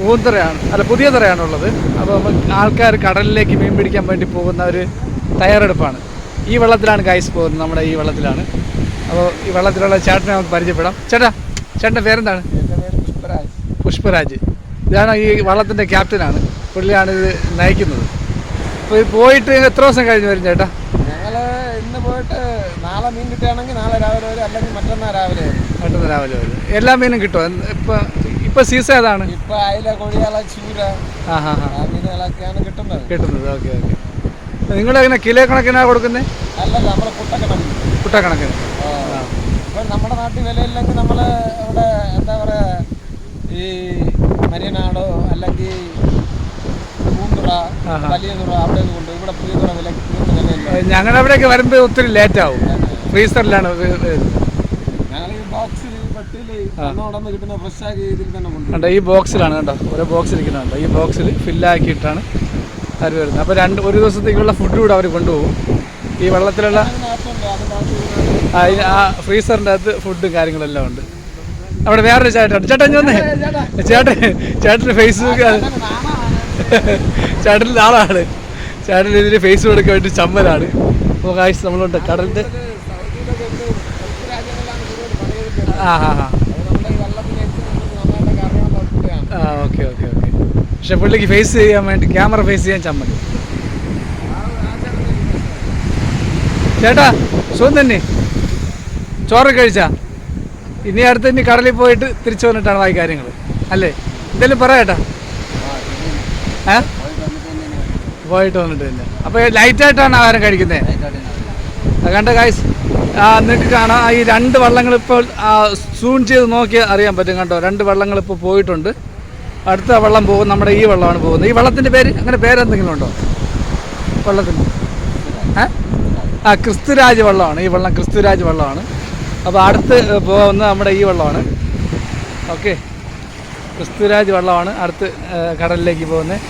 പൂന്തറയാണ്, അല്ല പുതിയ തറയാണുള്ളത്. അപ്പോൾ ആൾക്കാർ കടലിലേക്ക് മീൻ പിടിക്കാൻ വേണ്ടി പോകുന്ന ഒരു തയ്യാറെടുപ്പാണ്. ഈ വെള്ളത്തിലാണ് ഗൈസ് പോകുന്നത്, നമ്മുടെ ഈ വെള്ളത്തിലാണ്. അപ്പോൾ ഈ വെള്ളത്തിലുള്ള ചേട്ടനെ നമുക്ക് പരിചയപ്പെടാം. ചേട്ടൻ്റെ പേരെന്താണ്? പുഷ്പരാജ്. ഇതാണ് ഈ വള്ളത്തിൻ്റെ ക്യാപ്റ്റനാണ്, പുള്ളിയാണ് ഇത് നയിക്കുന്നത്. അപ്പോൾ ഇത് പോയിട്ട് എത്ര ദിവസം കഴിഞ്ഞ് വരും ചേട്ടാ? ഞങ്ങൾ ഇന്ന് പോയിട്ട് നാളെ മീൻ കിട്ടുകയാണെങ്കിൽ നാളെ രാവിലെ വരും, അല്ലെങ്കിൽ മറ്റന്നാൾ രാവിലെ വരും. എല്ലാ മീനും കിട്ടുമോ? ഇപ്പം സീസൺ ഏതാണ്? ഇപ്പം അയില, കൊഴിയാള, ചൂര, മീനുകളൊക്കെയാണ് കിട്ടുന്നത്. ഓക്കെ. നിങ്ങളെങ്ങനെ കിലോ കണക്കിനാണ് കൊടുക്കുന്നത്? അല്ലല്ല, നമ്മൾ കുട്ടക്കണക്കിന്. ഇപ്പം നമ്മുടെ നാട്ടിൽ വിലയില്ലെങ്കിൽ നമ്മൾ ഇവിടെ എന്താ പറയുക, ഈ മരിയനാടോ അല്ലെങ്കിൽ പൂന്തുറ, വലിയ തുറ അവിടെ കൊണ്ട് ഇവിടെ പുതിയ തുറ വിലയില്ല. ഞങ്ങളുടെ അവിടെയൊക്കെ വരുമ്പോൾ ഒത്തിരി ലേറ്റ് ആവും. ഫ്രീസറിലാണ് ഞങ്ങൾ ഈ ബോക്സിൽ പട്ടിയിൽ നടന്ന് കിട്ടുന്ന ഫ്രഷ് ആക്കി ഇതിൽ തന്നെ കണ്ടോ, ഈ ബോക്സിലാണ് കണ്ടോ, ഓരോ ബോക്സ് ഇരിക്കുന്നുണ്ടോ, ഈ ബോക്സിൽ ഫില്ലാക്കിയിട്ടാണ് അവർ വരുന്നത്. അപ്പോൾ ഒരു ദിവസത്തേക്കുള്ള ഫുഡ് കൂടെ അവർ കൊണ്ടുപോകും. ഈ വെള്ളത്തിലുള്ള ആ ഫ്രീസറിൻ്റെ അകത്ത് ഫുഡും കാര്യങ്ങളെല്ലാം ഉണ്ട്. അവിടെ വേറൊരു ചേട്ടൻ ചേട്ടൻ്റെ ഫേസ്ബുക്ക്, ചേട്ടൻ്റെ ആളാണ്. ചേട്ടൻ ഇതിന് ഫേസ് കൊടുക്കാൻ വേണ്ടി ചമ്മലാണ്. അപ്പോൾ കാഴ്ച നമ്മളുണ്ട് കടലിൻ്റെ. ഓക്കെ. പക്ഷെ പുള്ളിക്ക് ഫേസ് ചെയ്യാൻ വേണ്ടി, ക്യാമറ ഫേസ് ചെയ്യാൻ ചമ്മൽ. ചേട്ടാ സുഖം തന്നെ? ചോറ് കഴിച്ചാ? ഇനി ഇനി കടലിൽ പോയിട്ട് തിരിച്ചു വന്നിട്ടാണ് ബാക്കി കാര്യങ്ങൾ അല്ലേ? എന്തെങ്കിലും പറയാട്ടാ. പോയിട്ട് വന്നിട്ട് തന്നെ. അപ്പോൾ ലൈറ്റായിട്ടാണ് ആഹാരം കഴിക്കുന്നത്. കണ്ട ഗൈസ്, നിങ്ങൾക്ക് കാണാം ഈ രണ്ട് വള്ളങ്ങൾ ഇപ്പോൾ സൂൺ ചെയ്ത് നോക്കിയാൽ അറിയാൻ പറ്റും. കണ്ടോ, രണ്ട് വള്ളങ്ങൾ ഇപ്പോൾ പോയിട്ടുണ്ട്. അടുത്ത വള്ളം പോകും, നമ്മുടെ ഈ വള്ളമാണ് പോകുന്നത്. ഈ വള്ളത്തിൻ്റെ പേര്, അങ്ങനെ പേരെന്തെങ്കിലും ഉണ്ടോ വള്ളത്തിന്? ക്രിസ്തുരാജ് വള്ളമാണ് ഈ വള്ളം, ക്രിസ്തുരാജ് വള്ളമാണ്. അപ്പോൾ അടുത്ത് പോകുന്നത് നമ്മുടെ ഈ വള്ളമാണ്. ഓക്കെ, ക്രിസ്തുരാജ് വള്ളമാണ് അടുത്ത് കടലിലേക്ക് പോകുന്നത്.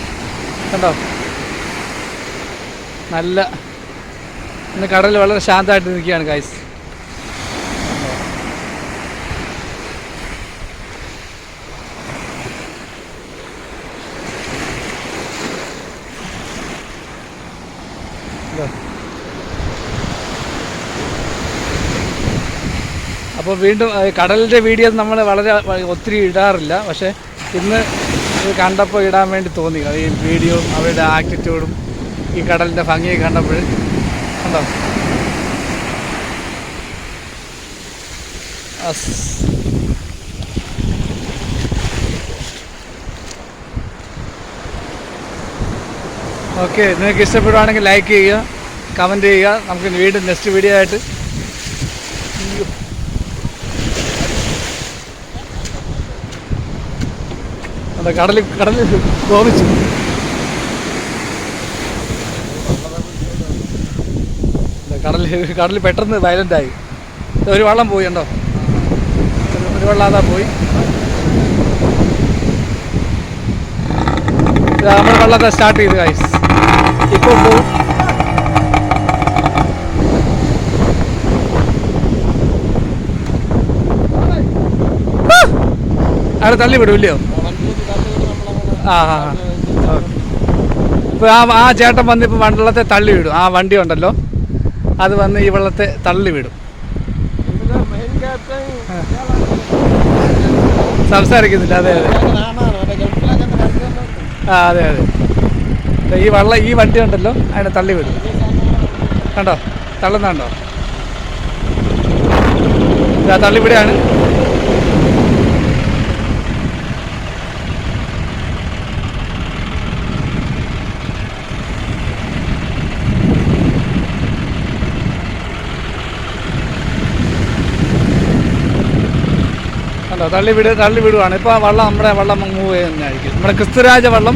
കണ്ടോ, നല്ല ഇന്ന് കടൽ വളരെ ശാന്തമായിട്ട് നിൽക്കുകയാണ് ഗൈസ്. അപ്പോൾ വീണ്ടും കടലിൻ്റെ വീഡിയോ നമ്മൾ ഒത്തിരി ഇടാറില്ല. പക്ഷേ ഇന്ന് ഇത് കണ്ടപ്പോൾ ഇടാൻ വേണ്ടി തോന്നി. ഈ വീഡിയോ, അവരുടെ ആറ്റിറ്റ്യൂഡും ഈ കടലിൻ്റെ ഭംഗിയൊക്കെ കണ്ടപ്പോൾ കണ്ടോ. ഓക്കെ, നിങ്ങൾക്ക് ഇഷ്ടപ്പെടുവാണെങ്കിൽ ലൈക്ക് ചെയ്യുക, കമൻറ്റ് ചെയ്യുക. നമുക്ക് വീണ്ടും നെക്സ്റ്റ് വീഡിയോ ആയിട്ട് കടലിൽ തോന്നിച്ചു. കടലിൽ പെട്ടെന്ന് വയലൻ്റായി. ഒരു വള്ളം പോയി ഉണ്ടോ, ഒരു വള്ളം അതാ പോയി. നമ്മുടെ വള്ളത്തെ സ്റ്റാർട്ട് ചെയ്ത് ഗൈസ്, ഇപ്പോൾ പോവും. അവിടെ തള്ളി വിടും ഇല്ലയോ? ഇപ്പോൾ ആ ചേട്ടൻ വന്ന് ഇപ്പോൾ വള്ളത്തെ തള്ളി വിടും. ആ വണ്ടി ഉണ്ടല്ലോ, അത് വന്ന് ഈ വെള്ളത്തെ തള്ളി വിടും. സംസാരിക്കുന്നില്ല. അതെ. അതെ. ഈ വണ്ടി ഉണ്ടല്ലോ, അതിനെ തള്ളി വിടും. കണ്ടോ, തള്ളുന്നുണ്ടോ? തള്ളിവിടെയാണ്. തള്ളി വിടുവാണ്. ഇപ്പോൾ നമ്മുടെ വള്ളം മൂവ് ചെയ്യുന്നതായിരിക്കും. നമ്മുടെ ക്രിസ്തുരാജ വള്ളം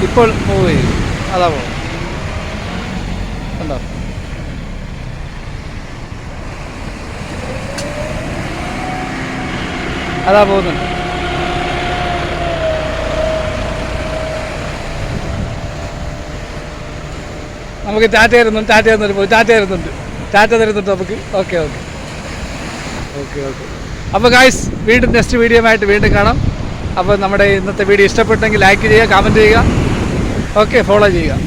ഇപ്പോൾ മൂവ് ചെയ്യും. അതാ പോകും. കണ്ടോ, അതാ പോകുന്നുണ്ട്. നമുക്ക് ടാറ്റ തരുന്നുണ്ട് പോയി. ടാറ്റ തരുന്നുണ്ട് നമുക്ക്. ഓക്കെ. അപ്പോൾ ഗായ്സ്, വീണ്ടും നെക്സ്റ്റ് വീഡിയോ ആയിട്ട് വീണ്ടും കാണാം. അപ്പോൾ നമ്മുടെ ഇന്നത്തെ വീഡിയോ ഇഷ്ടപ്പെട്ടെങ്കിൽ ലൈക്ക് ചെയ്യുക, കമൻറ്റ് ചെയ്യുക, ഓക്കെ, ഫോളോ ചെയ്യുക.